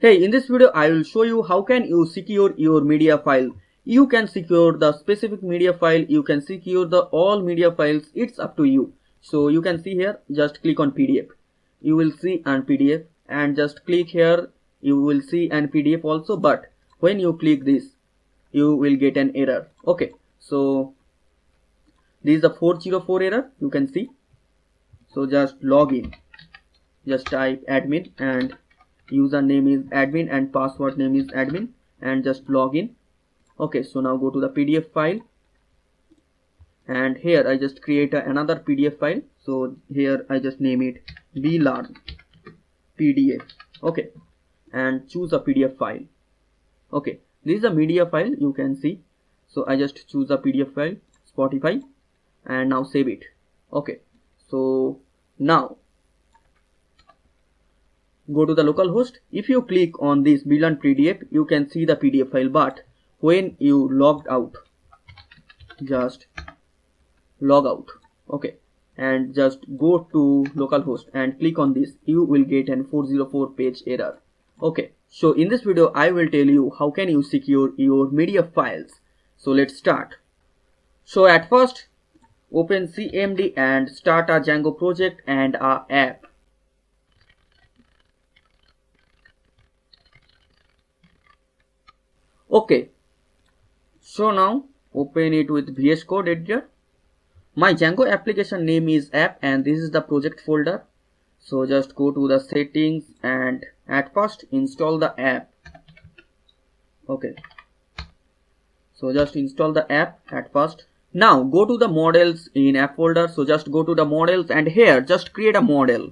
Hey, in this video I will show you how can you secure your media file. You can secure the specific media file, you can secure the all media files, it's up to you. So you can see here, just click on PDF. You will see an PDF and just click here, you will see an PDF also, but when you click this, you will get an error. Okay, so this is the 404 error, you can see. So just log in, just type admin and username is admin and password name is admin and just log in. Okay, so now go to the PDF file and here I just create another PDF file. So here I just name it vlearn PDF. Okay, and choose a PDF file. Okay, this is a media file, you can see. So I just choose a PDF file, Spotify, and now save it. Okay, so now go to the localhost. If you click on this vlearn PDF, you can see the PDF file, but when you logged out, just log out. Okay, and just go to localhost and click on this, you will get an 404 page error. Okay, so in this video I will tell you how can you secure your media files. So let's start. So at first open CMD and start a Django project and a app. Okay, so now open it with VS Code editor. My Django application name is app and this is the project folder. So just go to the settings and at first install the app. Okay, so just install the app at first. Now go to the models in app folder. So just go to the models and here just create a model.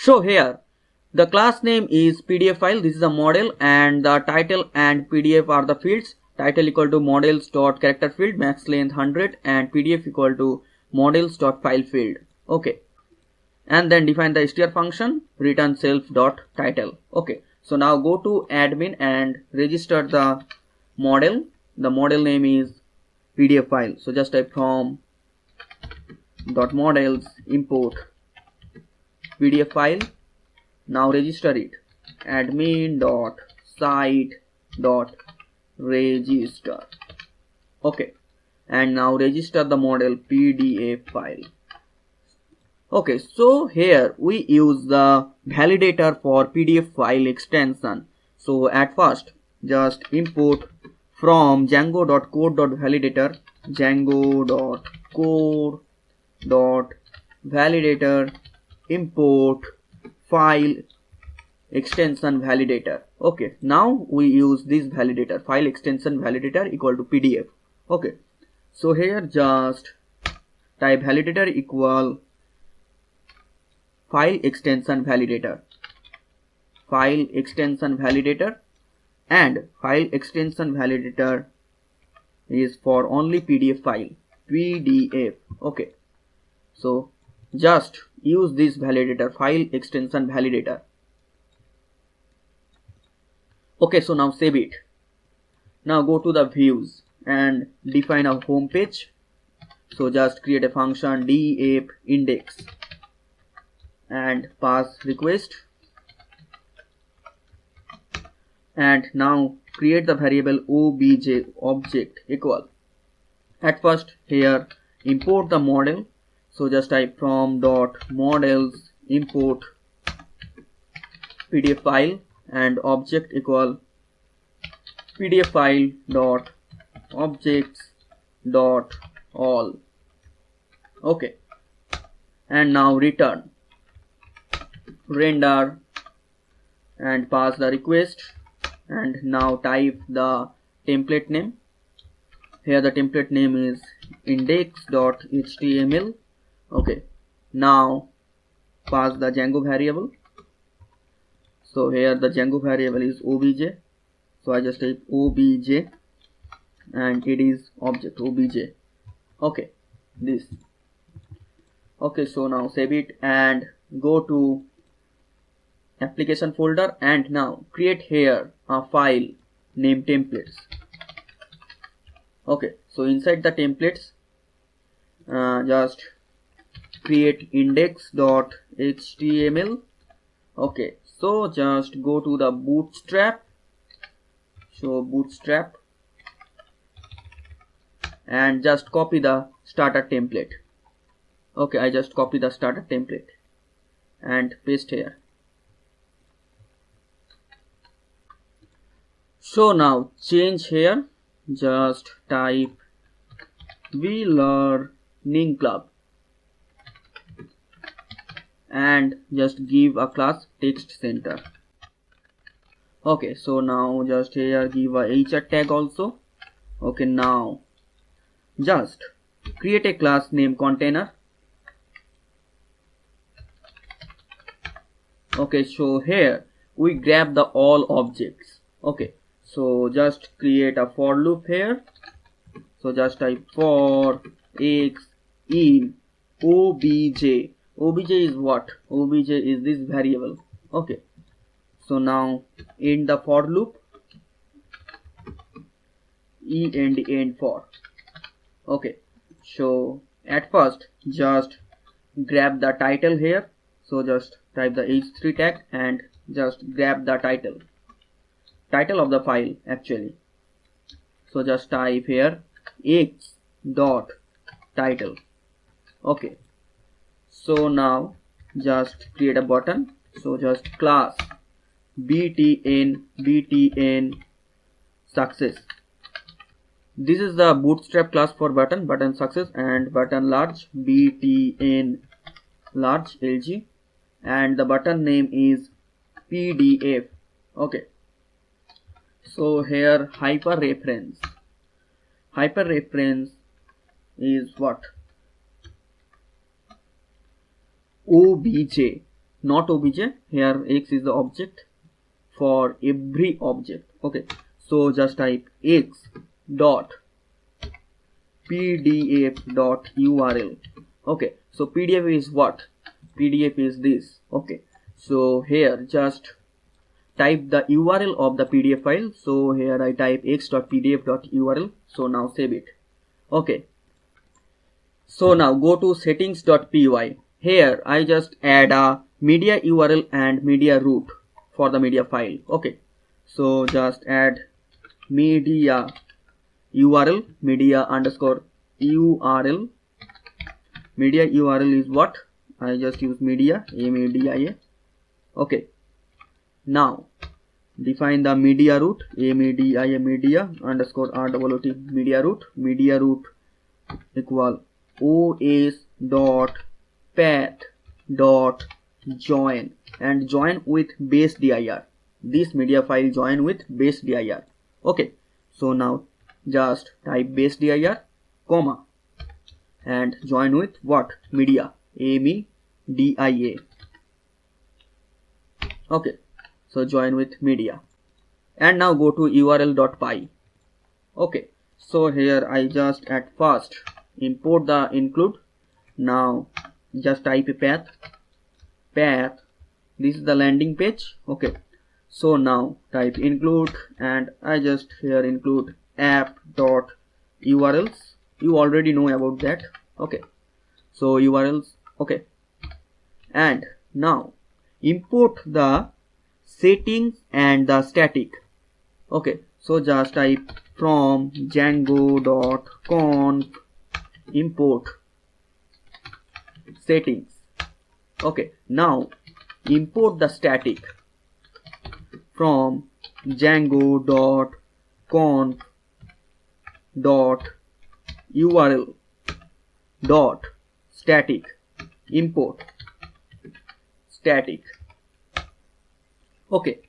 So here the class name is PDF file, this is a model, and the title and PDF are the fields. Title equal to models.character field, max length 100, and PDF equal to models.file field. Okay, and then define the str function, return self.title. Okay, so now go to admin and register the model. The model name is PDF file. So just type from .models import PDF file. Now register it, admin.site.register. Okay, and now register the model PDF file. Okay, so here we use the validator for PDF file extension. So at first just import from django.core.validator, django.core.validator import file extension validator. Okay, now we use this validator, file extension validator equal to PDF. Okay, so here just type validator equal file extension validator, file extension validator, and file extension validator is for only PDF file, PDF. Okay, so just use this validator, file extension validator. Okay, so now save it. Now go to the views and define a home page. So just create a function dapp index and pass request, and now create the variable obj object equal. At first here import the model. So just type from .models import PDF file and object equal PDF file dot objects dot all. Okay, and now return render and pass the request, and now type the template name. Here the template name is index.html. Okay, now pass the Django variable. So here the Django variable is obj. So I just type obj and it is object obj. Okay, this. Okay, so now save it and go to application folder, and now create here a file named templates. Okay, so inside the templates just create index.html. okay, so just go to the bootstrap, so bootstrap, and just copy the starter template. Okay, I just copy the starter template and paste here. So now change here, just type We Learning Club and just give a class text center. Okay, so now just here give a HR tag also. Okay, now just create a class name container. Okay, so here we grab the all objects. Okay, so just create a for loop here. So just type for x in obj. Obj is what? Obj is this variable. Okay, so now in the for loop, end for. Okay, so at first just grab the title here. So just type the h3 tag and just grab the title of the file actually. So just type here x dot title. Okay, so now just create a button. So just class btn success. This is the bootstrap class for button success, and button large btn large lg, and the button name is pdf. Okay, so here hyperreference is what? obj, not obj. Here x is the object for every object. Okay, so just type x dot pdf dot url. Okay, so pdf is what? PDF is this. Okay, so here just type the URL of the PDF file. So here I type x.pdf.url. So now save it. Okay, so now go to settings.py. Here I just add a media URL and media root for the media file. Okay, so just add media URL, media underscore URL. Media URL is what? I just use media, media. Okay, now define the media root, media underscore ROOT media root equal os dot path dot join, and join with base dir. This media file join with base dir. Okay, so now just type base dir comma and join with what? Media, media. Okay, so join with media, and now go to url.py. Okay, so here I just at first import the include. Now just type a path. This is the landing page. Okay, so now type include, and I just here include app.urls. You already know about that. Okay, so URLs. Okay, and now import the settings and the static. Okay, so just type from django.conf import settings. Okay, now import the static from django.conf.url.static import static. Okay,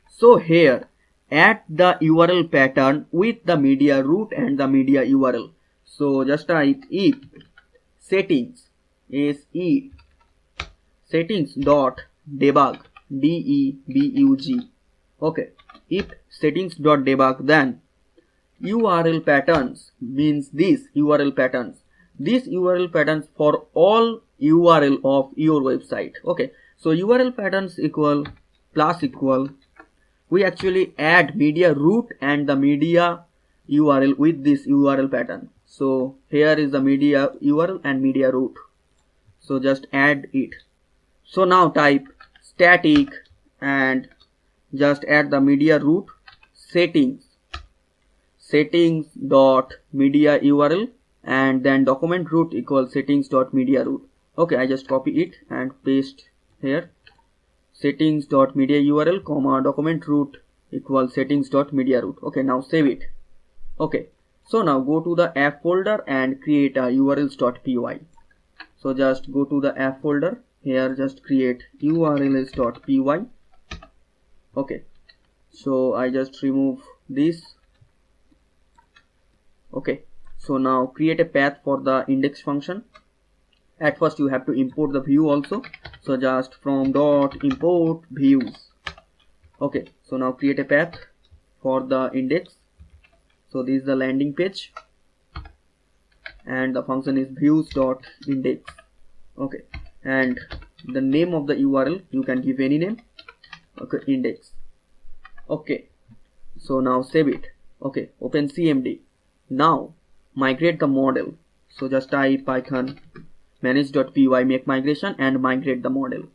so here add the URL pattern with the media root and the media URL. So just type if settings is settings dot debug debug. Okay, if settings dot debug, then URL patterns means these URL patterns. These URL patterns for all URL of your website. Okay, so URL patterns equal plus equal, we actually add media root and the media URL with this URL pattern. So here is the media URL and media root. So just add it. So now type static and just add the media root settings dot media URL and then document root equals settings dot media root. Okay, I just copy it and paste here. Settings dot media URL comma document root equals settings dot media root. Okay, now save it. Okay, so now go to the app folder and create a urls.py. So just go to the app folder, here just create urls.py. Okay, so I just remove this. Okay, so now create a path for the index function. At first you have to import the view also, so just from dot import views. Okay, so now create a path for the index. So this is the landing page and the function is views dot index. Okay, and the name of the URL you can give any name. Okay, index. Okay, so now save it. Okay, open CMD. Now migrate the model. So just type python manage.py make migration and migrate the model.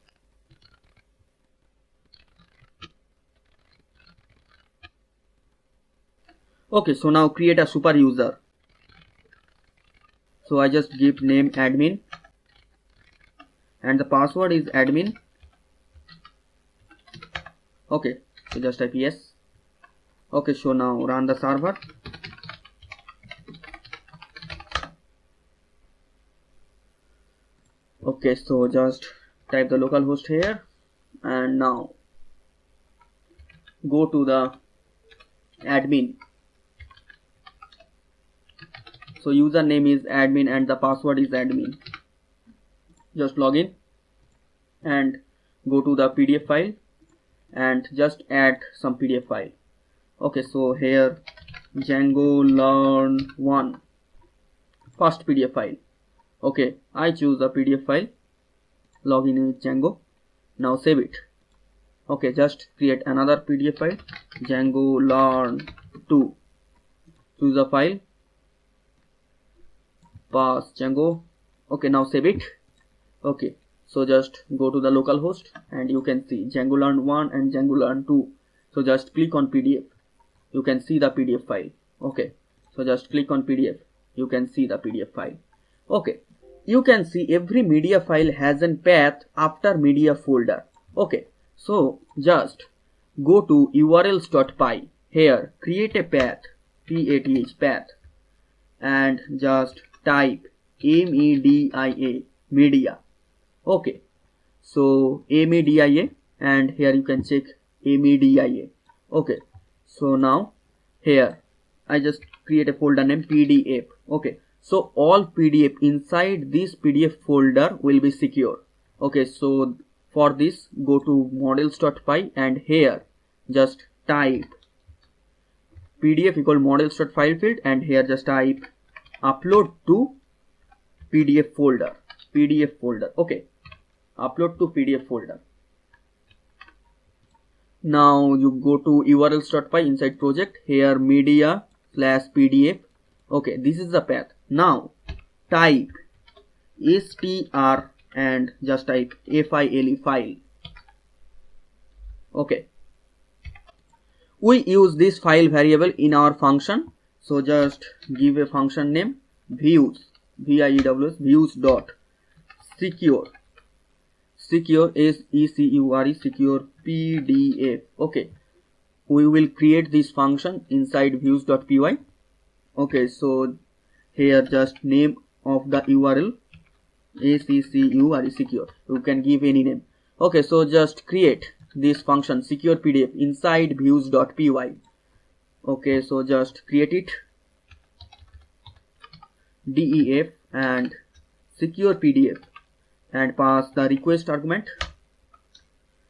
Okay, so now create a super user. So I just give name admin and the password is admin. Okay, so just type yes. Okay, so now run the server. Okay, so just type the localhost here and now go to the admin. So username is admin and the password is admin. Just log in and go to the PDF file and just add some PDF file. Okay, so here Django learn 1 first PDF file. Okay, I choose the PDF file, log in with Django. Now save it. Okay, just create another PDF file, Django learn 2. Choose the file, pass Django. Okay, now save it. Okay, so just go to the localhost and you can see Django learn 1 and Django learn 2. So just click on PDF. You can see the PDF file. Okay, so just click on PDF. You can see the PDF file. Okay, you can see every media file has a path after media folder. Okay, so just go to urls.py. Here create a path, path, and just type media. Okay, so media and here you can check media. Okay, so now here I just create a folder name PDF. Okay, so all PDF inside this PDF folder will be secure. Okay, so for this go to models.py and here just type PDF equal models.file field and here just type upload to PDF folder. Okay, upload to PDF folder. Now you go to urls.py inside project, here media/pdf. Okay, this is the path. Now type str and just type file. Okay, we use this file variable in our function, so just give a function name views, views dot secure is secure PDF. Okay, we will create this function inside views.py. Okay, so here just name of the URL secure. You can give any name. Okay, so just create this function secure PDF inside views.py. Okay, so just create it def and secure PDF and pass the request argument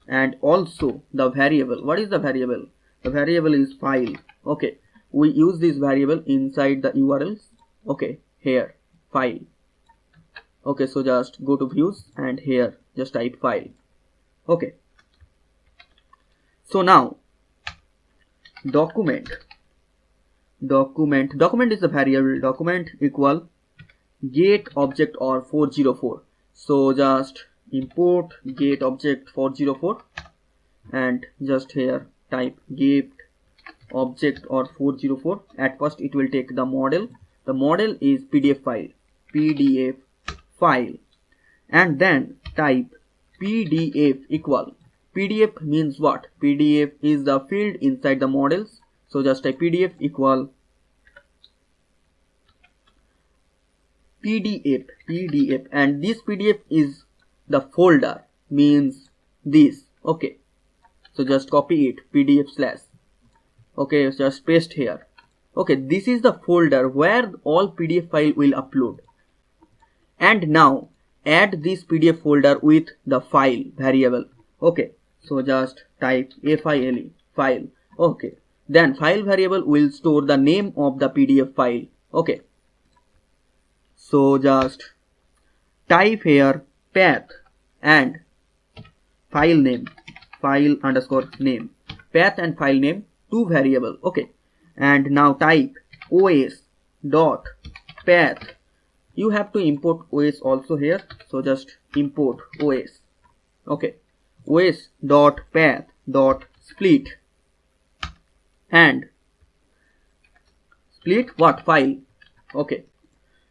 and also the variable. What is the variable? The variable is file. Okay, we use this variable inside the URLs. Okay, here file. Okay, so just go to views and here just type file. Okay, So now document is a variable. Document equal get object or 404. So just import get object 404 and just here type get object or 404. At first it will take the model. The model is PDF file, and then type PDF equal. PDF means what? PDF is the field inside the models. So just type PDF equal PDF, and this PDF is the folder, means this. Okay, so just copy it, PDF slash. Okay, just paste here. Okay, this is the folder where all PDF file will upload. And now add this PDF folder with the file variable. Okay, so just type file. Okay, then file variable will store the name of the PDF file. Okay, so just type here path and file name, file underscore name, path and file name, two variable. Okay, and now type os dot path. You have to import os also here, so just import os. Okay, os dot path dot split, and split what? File. Okay,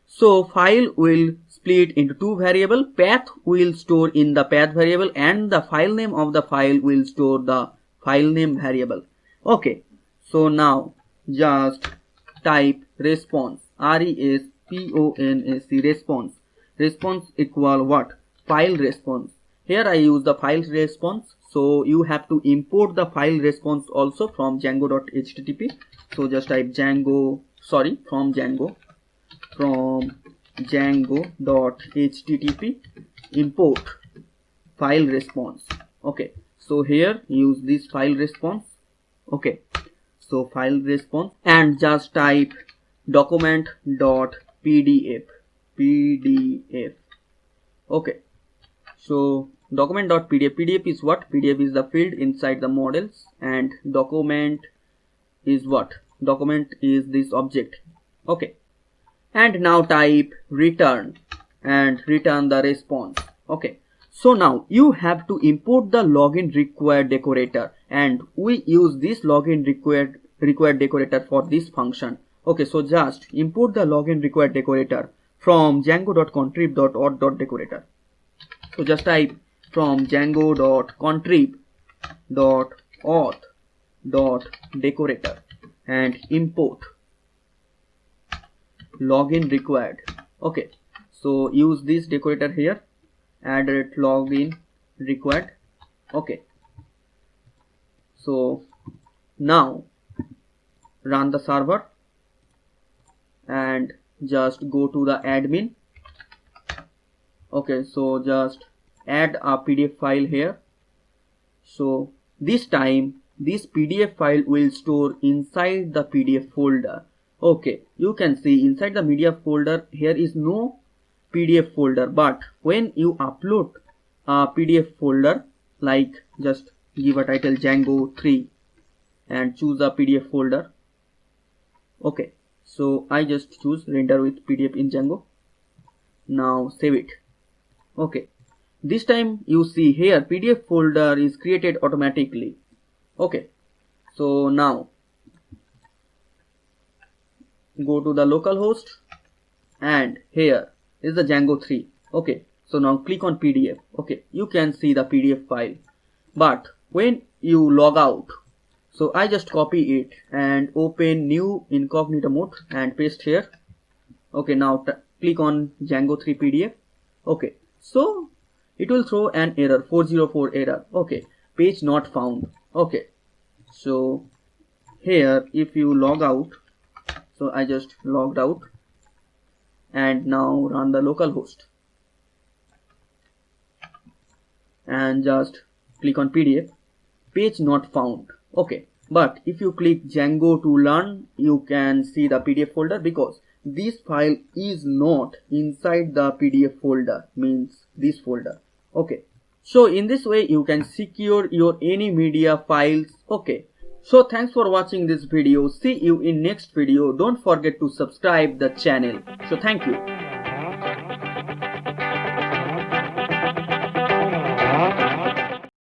so file will split into two variable. Path will store in the path variable, and the file name of the file will store the file name variable. Okay, so now just type response, response. Response equal what? File response. Here I use the file response, so you have to import the file response also from django.http. So just type from django.http import file response. Okay, so here use this file response. Okay, so file response, and just type document.pdf. Okay, so document.pdf. PDF is what? PDF is the field inside the models, and document is what? Document is this object. Okay, and now type return and return the response. Okay, so now you have to import the login required decorator, and we use this login required decorator for this function. Okay, so just import the login required decorator from django.contrib.auth.decorator. So just type from django.contrib.auth.decorator and import login required. Okay, so use this decorator here, add it login required. Okay, so now run the server and just go to the admin. Okay, so just add a PDF file here. So this time this PDF file will store inside the PDF folder. Okay, you can see inside the media folder here is no PDF folder, but when you upload a PDF folder, like just give a title Django 3 and choose a PDF folder. Okay, so I just choose render with PDF in Django. Now save it. Okay, this time you see here PDF folder is created automatically. Okay, so now go to the localhost, and here is the Django 3. Okay, so now click on PDF. Okay, you can see the PDF file, but when you log out, so I just copy it and open new incognito mode and paste here. Okay, now click on Django 3 PDF. Okay, so it will throw an error, 404 error. Okay, page not found. Okay, so here if you log out, so I just logged out, and now run the localhost and just click on PDF, page not found. Okay, but if you click Django to learn, you can see the PDF folder, because this file is not inside the PDF folder, means this folder. Okay, So in this way you can secure your any media files. Okay. So thanks for watching this video. See you in next video. Don't forget to subscribe the channel. So thank you.